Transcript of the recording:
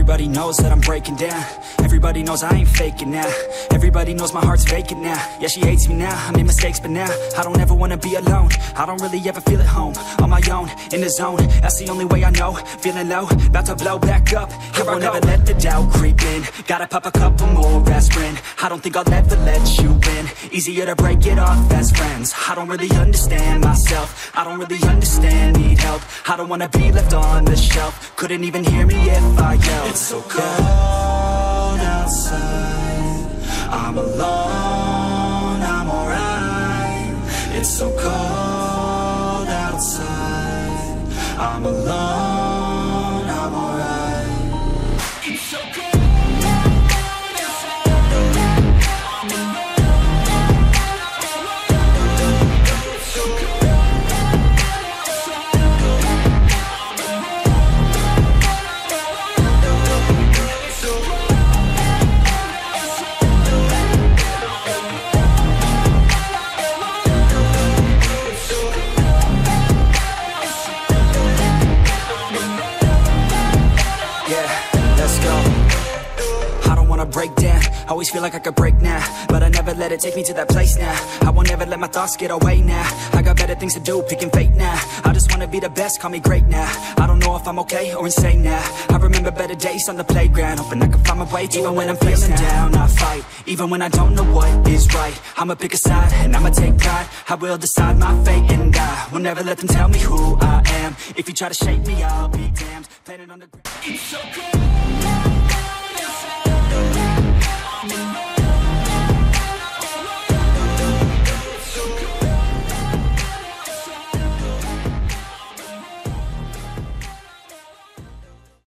Everybody knows that I'm breaking down. Everybody knows I ain't faking now. Everybody knows my heart's vacant now. Yeah, she hates me now, I made mistakes but now I don't ever wanna be alone. I don't really ever feel at home. On my own, in the zone, that's the only way I know. Feeling low, about to blow back up. Here I won't ever let the doubt creep in. Gotta pop a couple more aspirin. I don't think I'll ever let you in. Easier to break it off as friends. I don't really understand myself. I don't really understand, need help. I don't wanna be left on the shelf. Couldn't even hear me if I yelled. It's so cold outside, I'm alone, I'm alright. It's so cold outside, I'm alone, I'm alright. It's so cold. Break down, always feel like I could break now, but I never let it take me to that place now. I won't ever let my thoughts get away now. I got better things to do, picking fate now. I just wanna be the best, call me great now. I don't know if I'm okay or insane now. I remember better days on the playground, hoping I can find my way even when I'm feeling down. I fight, even when I don't know what is right. I'ma pick a side, and I'ma take pride. I will decide my fate, and I will never let them tell me who I am. If you try to shape me, I'll be damned. Planet on the ground. It's so cold.